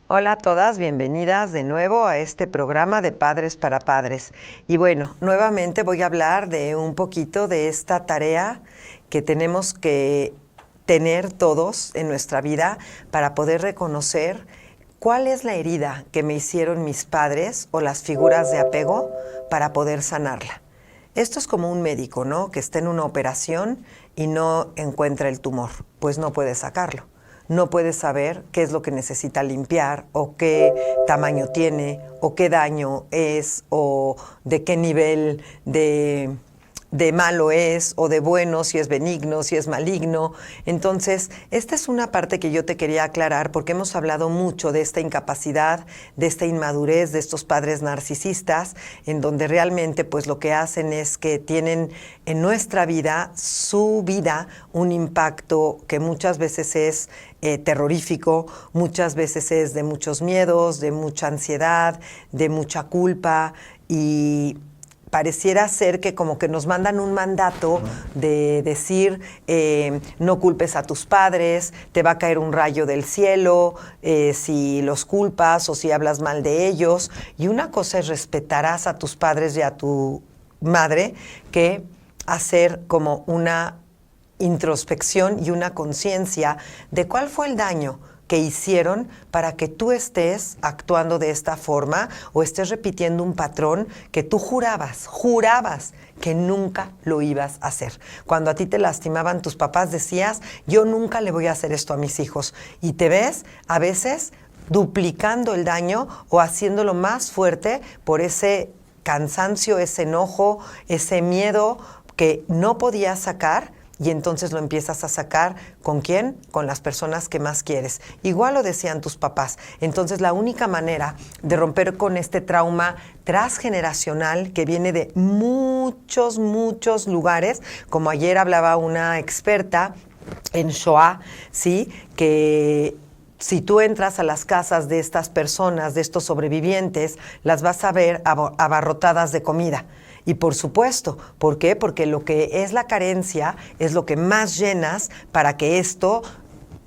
Hola a todas, bienvenidas de nuevo a este programa de Padres para Padres. Y bueno, nuevamente voy a hablar de un poquito de esta tarea que tenemos que tener todos en nuestra vida para poder reconocer cuál es la herida que me hicieron mis padres o las figuras de apego para poder sanarla. Esto es como un médico, ¿no? Que está en una operación y no encuentra el tumor, pues no puede sacarlo. No puede saber qué es lo que necesita limpiar o qué tamaño tiene o qué daño es o de qué nivel de malo es o de bueno, si es benigno, si es maligno. Entonces, esta es una parte que yo te quería aclarar porque hemos hablado mucho de esta incapacidad, de esta inmadurez, de estos padres narcisistas, en donde realmente pues lo que hacen es que tienen en nuestra vida, su vida, un impacto que muchas veces es terrorífico, muchas veces es de muchos miedos, de mucha ansiedad, de mucha culpa y pareciera ser que como que nos mandan un mandato de decir no culpes a tus padres, te va a caer un rayo del cielo si los culpas o si hablas mal de ellos. Y una cosa es respetarás a tus padres y a tu madre que hacer como una introspección y una conciencia de cuál fue el daño que hicieron para que tú estés actuando de esta forma o estés repitiendo un patrón que tú jurabas que nunca lo ibas a hacer. Cuando a ti te lastimaban tus papás decías, yo nunca le voy a hacer esto a mis hijos. Y te ves a veces duplicando el daño o haciéndolo más fuerte por ese cansancio, ese enojo, ese miedo que no podías sacar. Y entonces lo empiezas a sacar, ¿con quién? Con las personas que más quieres. Igual lo decían tus papás. Entonces la única manera de romper con este trauma transgeneracional que viene de muchos lugares, como ayer hablaba una experta en Shoah, ¿sí? Que si tú entras a las casas de estas personas, de estos sobrevivientes, las vas a ver abarrotadas de comida. Y por supuesto, ¿por qué? Porque lo que es la carencia es lo que más llenas para que esto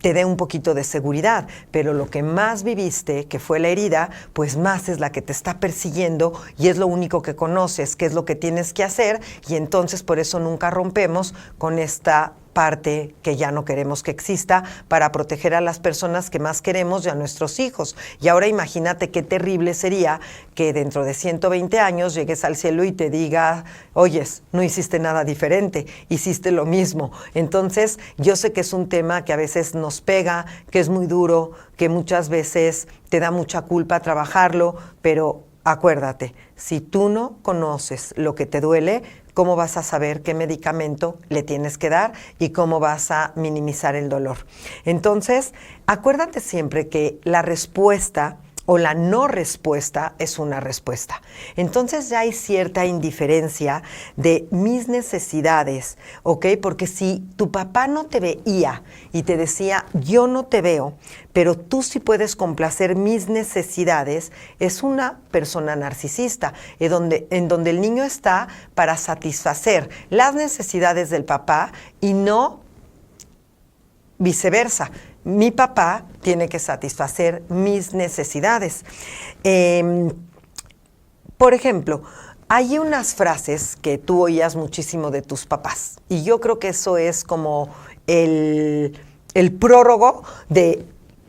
te dé un poquito de seguridad, pero lo que más viviste, que fue la herida, pues más es la que te está persiguiendo y es lo único que conoces, que es lo que tienes que hacer, y entonces por eso nunca rompemos con esta parte que ya no queremos que exista para proteger a las personas que más queremos y a nuestros hijos. Y ahora imagínate qué terrible sería que dentro de 120 años llegues al cielo y te diga, oyes, no hiciste nada diferente, hiciste lo mismo. Entonces, yo sé que es un tema que a veces nos pega, que es muy duro, que muchas veces te da mucha culpa trabajarlo, pero acuérdate, si tú no conoces lo que te duele, ¿cómo vas a saber qué medicamento le tienes que dar y cómo vas a minimizar el dolor? Entonces, acuérdate siempre que la respuesta o la no respuesta es una respuesta. Entonces ya hay cierta indiferencia de mis necesidades, ¿ok? Porque si tu papá no te veía y te decía, yo no te veo, pero tú sí puedes complacer mis necesidades, es una persona narcisista, en donde el niño está para satisfacer las necesidades del papá y no viceversa. Mi papá tiene que satisfacer mis necesidades. Por ejemplo, hay unas frases que tú oías muchísimo de tus papás y yo creo que eso es como el prólogo de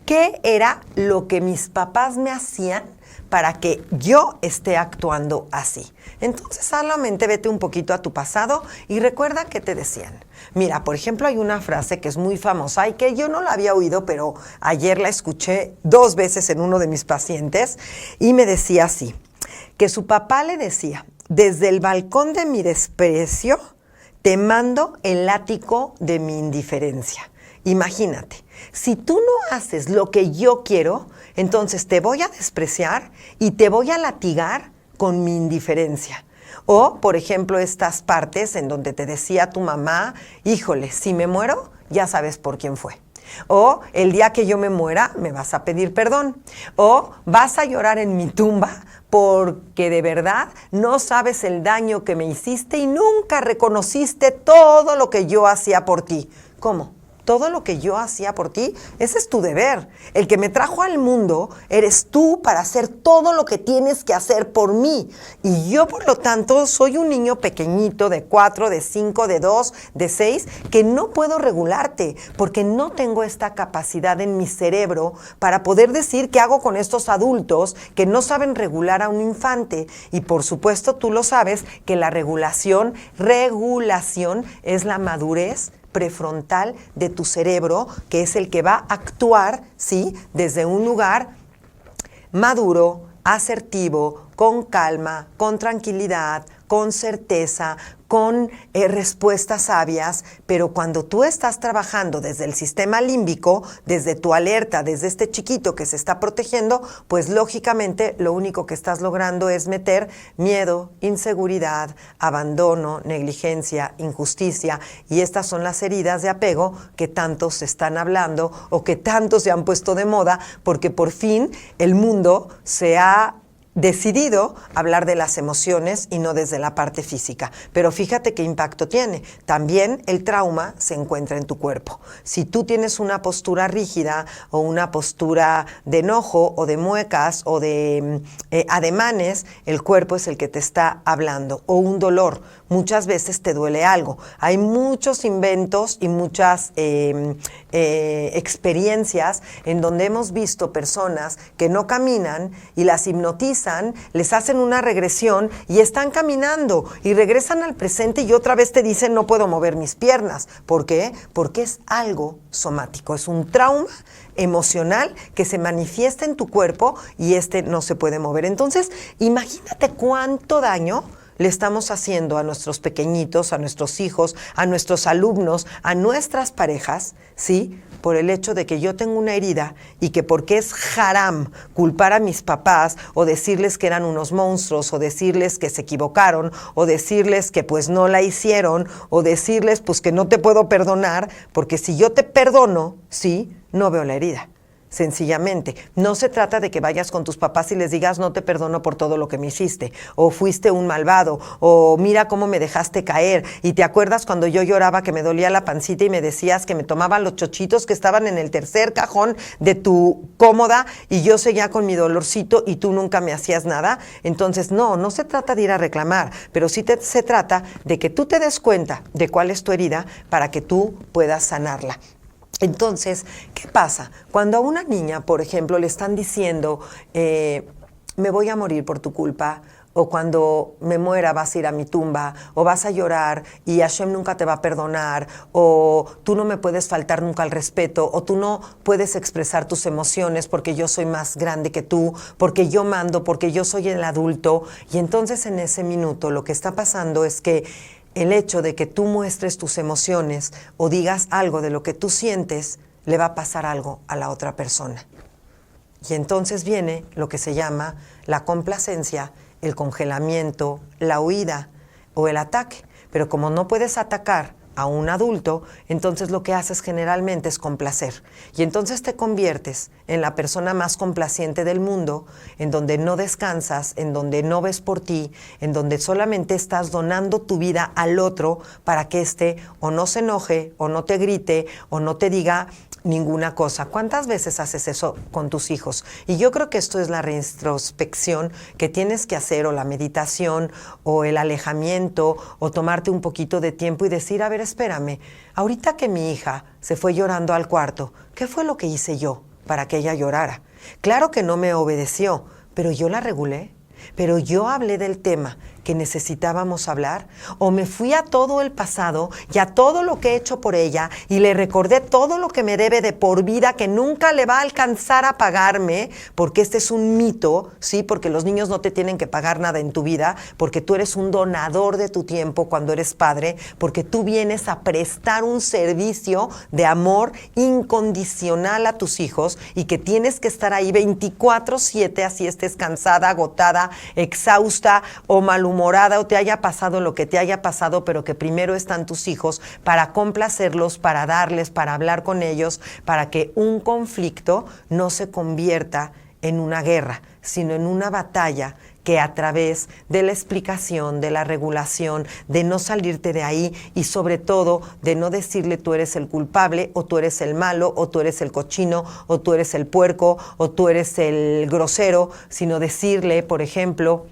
qué era lo que mis papás me hacían para que yo esté actuando así. Entonces, solamente vete un poquito a tu pasado y recuerda qué te decían. Mira, por ejemplo, hay una frase que es muy famosa y que yo no la había oído, pero ayer la escuché 2 veces en uno de mis pacientes y me decía así, que su papá le decía, desde el balcón de mi desprecio, te mando el látigo de mi indiferencia. Imagínate, si tú no haces lo que yo quiero, entonces te voy a despreciar y te voy a latigar con mi indiferencia. O, por ejemplo, estas partes en donde te decía tu mamá, híjole, si me muero, ya sabes por quién fue. O el día que yo me muera, me vas a pedir perdón. O vas a llorar en mi tumba porque de verdad no sabes el daño que me hiciste y nunca reconociste todo lo que yo hacía por ti. ¿Cómo? todo lo que yo hacía por ti, ese es tu deber. El que me trajo al mundo eres tú para hacer todo lo que tienes que hacer por mí. Y yo, por lo tanto, soy un niño pequeñito de 4, de 5, de 2, de 6, que no puedo regularte porque no tengo esta capacidad en mi cerebro para poder decir qué hago con estos adultos que no saben regular a un infante. Y por supuesto, tú lo sabes que la regulación es la madurez prefrontal de tu cerebro, que es el que va a actuar, ¿sí?, desde un lugar maduro, asertivo, con calma, con tranquilidad, con certeza, con respuestas sabias, pero cuando tú estás trabajando desde el sistema límbico, desde tu alerta, desde este chiquito que se está protegiendo, pues lógicamente lo único que estás logrando es meter miedo, inseguridad, abandono, negligencia, injusticia, y estas son las heridas de apego que tantos se están hablando o que tantos se han puesto de moda, porque por fin el mundo se ha decidido hablar de las emociones y no desde la parte física. Pero fíjate qué impacto tiene. También el trauma se encuentra en tu cuerpo. Si tú tienes una postura rígida o una postura de enojo o de muecas o de ademanes, el cuerpo es el que te está hablando. O un dolor. Muchas veces te duele algo. Hay muchos inventos y muchas experiencias en donde hemos visto personas que no caminan y las hipnotizan, les hacen una regresión y están caminando y regresan al presente y otra vez te dicen no puedo mover mis piernas. ¿Por qué? Porque es algo somático, es un trauma emocional que se manifiesta en tu cuerpo y no se puede mover. Entonces, imagínate cuánto daño le estamos haciendo a nuestros pequeñitos, a nuestros hijos, a nuestros alumnos, a nuestras parejas, ¿sí?, por el hecho de que yo tengo una herida y que porque es haram culpar a mis papás o decirles que eran unos monstruos o decirles que se equivocaron o decirles que pues no la hicieron o decirles pues que no te puedo perdonar, porque si yo te perdono, sí, no veo la herida. Sencillamente, no se trata de que vayas con tus papás y les digas no te perdono por todo lo que me hiciste, o fuiste un malvado, o mira cómo me dejaste caer, y te acuerdas cuando yo lloraba que me dolía la pancita y me decías que me tomaban los chochitos que estaban en el tercer cajón de tu cómoda y yo seguía con mi dolorcito y tú nunca me hacías nada. Entonces no se trata de ir a reclamar, pero sí se trata de que tú te des cuenta de cuál es tu herida para que tú puedas sanarla. Entonces, ¿qué pasa? Cuando a una niña, por ejemplo, le están diciendo, me voy a morir por tu culpa, o cuando me muera vas a ir a mi tumba, o vas a llorar y Hashem nunca te va a perdonar, o tú no me puedes faltar nunca al respeto, o tú no puedes expresar tus emociones porque yo soy más grande que tú, porque yo mando, porque yo soy el adulto, y entonces en ese minuto lo que está pasando es que el hecho de que tú muestres tus emociones o digas algo de lo que tú sientes, le va a pasar algo a la otra persona. Y entonces viene lo que se llama la complacencia, el congelamiento, la huida o el ataque. Pero como no puedes atacar a un adulto, entonces lo que haces generalmente es complacer. Y entonces te conviertes en la persona más complaciente del mundo, en donde no descansas, en donde no ves por ti, en donde solamente estás donando tu vida al otro para que éste o no se enoje, o no te grite, o no te diga ninguna cosa. ¿Cuántas veces haces eso con tus hijos? Y yo creo que esto es la reintrospección que tienes que hacer, o la meditación, o el alejamiento, o tomarte un poquito de tiempo y decir, a ver, espérame, ahorita que mi hija se fue llorando al cuarto, ¿qué fue lo que hice yo para que ella llorara? Claro que no me obedeció, pero yo la regulé, pero yo hablé del tema que necesitábamos hablar, o me fui a todo el pasado y a todo lo que he hecho por ella y le recordé todo lo que me debe de por vida, que nunca le va a alcanzar a pagarme, porque este es un mito, ¿sí? Porque los niños no te tienen que pagar nada en tu vida, porque tú eres un donador de tu tiempo cuando eres padre, porque tú vienes a prestar un servicio de amor incondicional a tus hijos y que tienes que estar ahí 24/7, así estés cansada, agotada, exhausta o malhumorada, o te haya pasado lo que te haya pasado, pero que primero están tus hijos para complacerlos, para darles, para hablar con ellos, para que un conflicto no se convierta en una guerra, sino en una batalla que a través de la explicación, de la regulación, de no salirte de ahí y sobre todo de no decirle tú eres el culpable o tú eres el malo o tú eres el cochino o tú eres el puerco o tú eres el grosero, sino decirle, por ejemplo,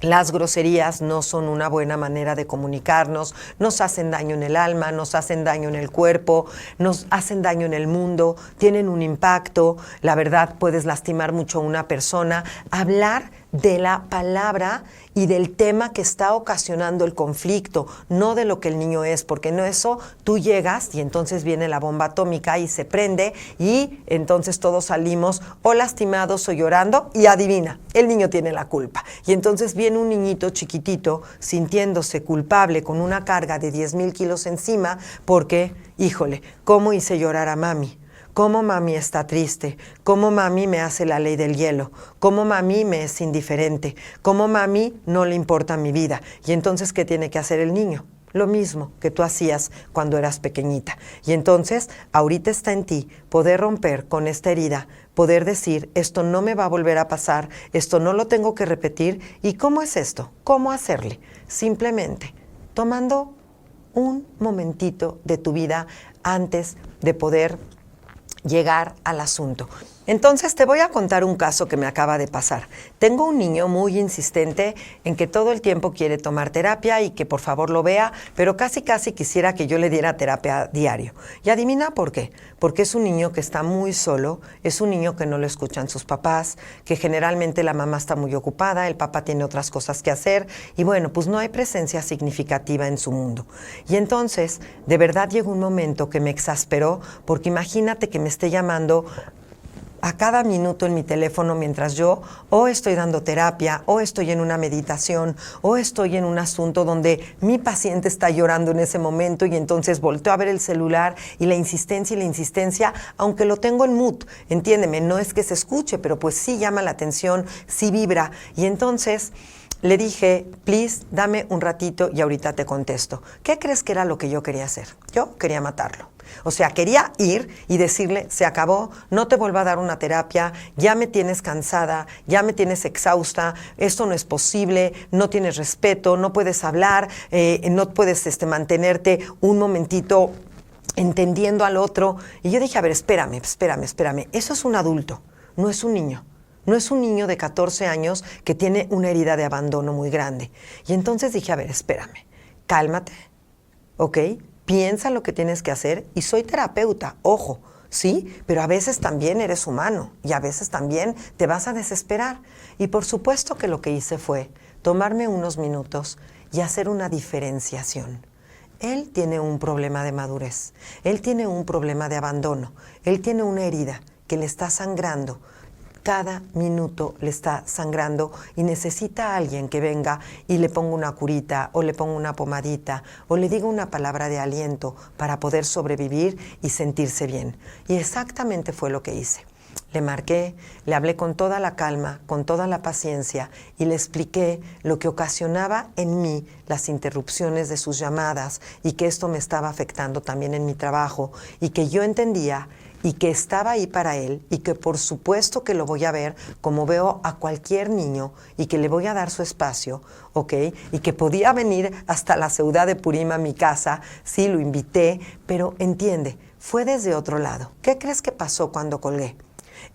las groserías no son una buena manera de comunicarnos, nos hacen daño en el alma, nos hacen daño en el cuerpo, nos hacen daño en el mundo, tienen un impacto, la verdad puedes lastimar mucho a una persona. Hablar de la palabra y del tema que está ocasionando el conflicto, no de lo que el niño es, porque en eso tú llegas y entonces viene la bomba atómica y se prende y entonces todos salimos o lastimados o llorando y adivina, el niño tiene la culpa. Y entonces viene un niñito chiquitito sintiéndose culpable con una carga de 10,000 kilos encima porque, híjole, ¿cómo hice llorar a mami? ¿Cómo mami está triste? ¿Cómo mami me hace la ley del hielo? ¿Cómo mami me es indiferente? ¿Cómo mami no le importa mi vida? Y entonces, ¿qué tiene que hacer el niño? Lo mismo que tú hacías cuando eras pequeñita. Y entonces, ahorita está en ti poder romper con esta herida, poder decir, esto no me va a volver a pasar, esto no lo tengo que repetir. ¿Y cómo es esto? ¿Cómo hacerle? Simplemente tomando un momentito de tu vida antes de poder llegar al asunto. Entonces te voy a contar un caso que me acaba de pasar. Tengo un niño muy insistente en que todo el tiempo quiere tomar terapia y que por favor lo vea, pero casi quisiera que yo le diera terapia diario. Y adivina por qué. Porque es un niño que está muy solo, es un niño que no lo escuchan sus papás, que generalmente la mamá está muy ocupada, el papá tiene otras cosas que hacer y bueno, pues no hay presencia significativa en su mundo. Y entonces, de verdad llegó un momento que me exasperó, porque imagínate que me esté llamando a cada minuto en mi teléfono mientras yo o estoy dando terapia, o estoy en una meditación, o estoy en un asunto donde mi paciente está llorando en ese momento y entonces volteo a ver el celular y la insistencia, aunque lo tengo en mute, entiéndeme, no es que se escuche, pero pues sí llama la atención, sí vibra. Y entonces le dije, please, dame un ratito y ahorita te contesto. ¿Qué crees que era lo que yo quería hacer? Yo quería matarlo. O sea, quería ir y decirle, se acabó, no te vuelvo a dar una terapia, ya me tienes cansada, ya me tienes exhausta, esto no es posible, no tienes respeto, no puedes hablar, no puedes mantenerte un momentito entendiendo al otro. Y yo dije, a ver, espérame, eso es un adulto, no es un niño. No es un niño de 14 años que tiene una herida de abandono muy grande. Y entonces dije, a ver, espérame, cálmate, ¿ok? Piensa lo que tienes que hacer y soy terapeuta, ojo, sí, pero a veces también eres humano y a veces también te vas a desesperar. Y por supuesto que lo que hice fue tomarme unos minutos y hacer una diferenciación. Él tiene un problema de madurez, él tiene un problema de abandono, él tiene una herida que le está sangrando. Cada minuto le está sangrando y necesita a alguien que venga y le ponga una curita o le ponga una pomadita o le diga una palabra de aliento para poder sobrevivir y sentirse bien. Y exactamente fue lo que hice. Le marqué, le hablé con toda la calma, con toda la paciencia y le expliqué lo que ocasionaba en mí las interrupciones de sus llamadas y que esto me estaba afectando también en mi trabajo y que yo entendía y que estaba ahí para él y que por supuesto que lo voy a ver como veo a cualquier niño y que le voy a dar su espacio, ¿ok? Y que podía venir hasta la ciudad de Purim a mi casa, sí, lo invité, pero entiende, fue desde otro lado. ¿Qué crees que pasó cuando colgué?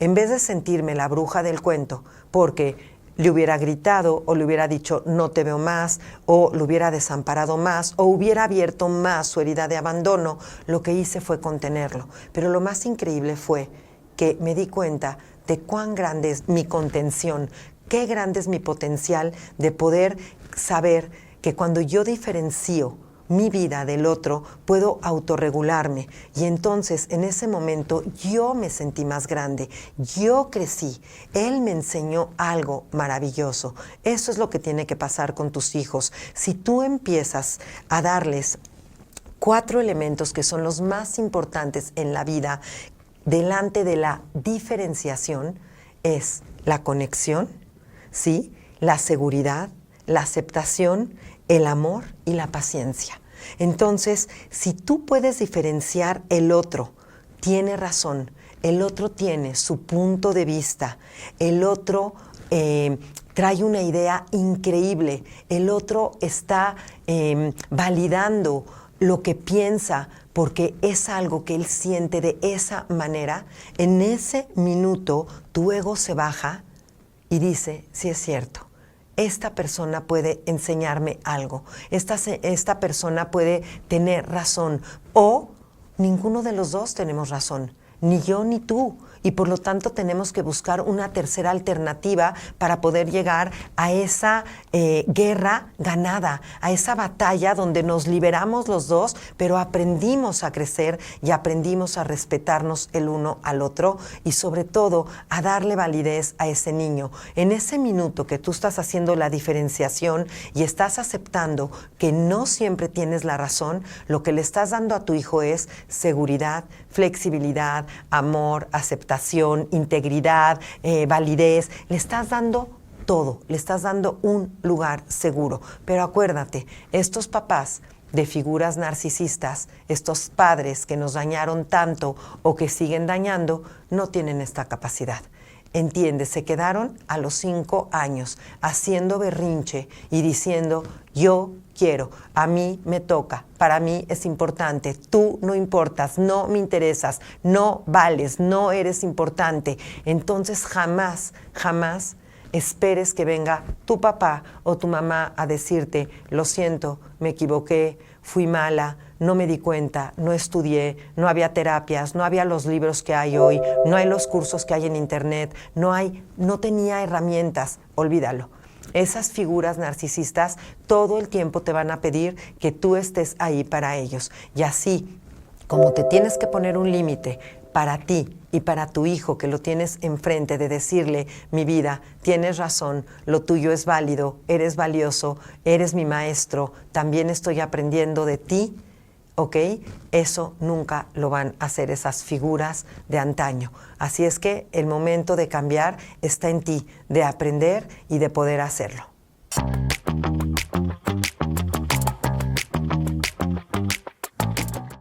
En vez de sentirme la bruja del cuento, porque le hubiera gritado o le hubiera dicho no te veo más o lo hubiera desamparado más o hubiera abierto más su herida de abandono, lo que hice fue contenerlo. Pero lo más increíble fue que me di cuenta de cuán grande es mi contención, qué grande es mi potencial de poder saber que cuando yo diferencio mi vida del otro, puedo autorregularme. Y entonces, en ese momento, yo me sentí más grande, yo crecí. Él me enseñó algo maravilloso. Eso es lo que tiene que pasar con tus hijos. Si tú empiezas a darles 4 elementos que son los más importantes en la vida, delante de la diferenciación, es la conexión, ¿sí? La seguridad, la aceptación, el amor y la paciencia. Entonces, si tú puedes diferenciar el otro, tiene razón, el otro tiene su punto de vista, el otro trae una idea increíble, el otro está validando lo que piensa porque es algo que él siente de esa manera, en ese minuto tu ego se baja y dice, sí es cierto, esta persona puede enseñarme algo, esta persona puede tener razón, o ninguno de los dos tenemos razón, ni yo ni tú. Y por lo tanto tenemos que buscar una tercera alternativa para poder llegar a esa guerra ganada, a esa batalla donde nos liberamos los dos, pero aprendimos a crecer y aprendimos a respetarnos el uno al otro y sobre todo a darle validez a ese niño. En ese minuto que tú estás haciendo la diferenciación y estás aceptando que no siempre tienes la razón, lo que le estás dando a tu hijo es seguridad, flexibilidad, amor, aceptación, integridad, validez. Le estás dando todo, le estás dando un lugar seguro. Pero acuérdate, estos papás de figuras narcisistas, estos padres que nos dañaron tanto o que siguen dañando, no tienen esta capacidad. Entiende, se quedaron a los 5 años haciendo berrinche y diciendo, yo quiero, a mí me toca, para mí es importante, tú no importas, no me interesas, no vales, no eres importante. Entonces jamás, jamás esperes que venga tu papá o tu mamá a decirte, lo siento, me equivoqué, fui mala, no me di cuenta, no estudié, no había terapias, no había los libros que hay hoy, no hay los cursos que hay en internet, no tenía herramientas, olvídalo. Esas figuras narcisistas todo el tiempo te van a pedir que tú estés ahí para ellos. Y así, como te tienes que poner un límite para ti y para tu hijo que lo tienes enfrente de decirle, mi vida, tienes razón, lo tuyo es válido, eres valioso, eres mi maestro, también estoy aprendiendo de ti, ¿ok? Eso nunca lo van a hacer esas figuras de antaño. Así es que el momento de cambiar está en ti, de aprender y de poder hacerlo.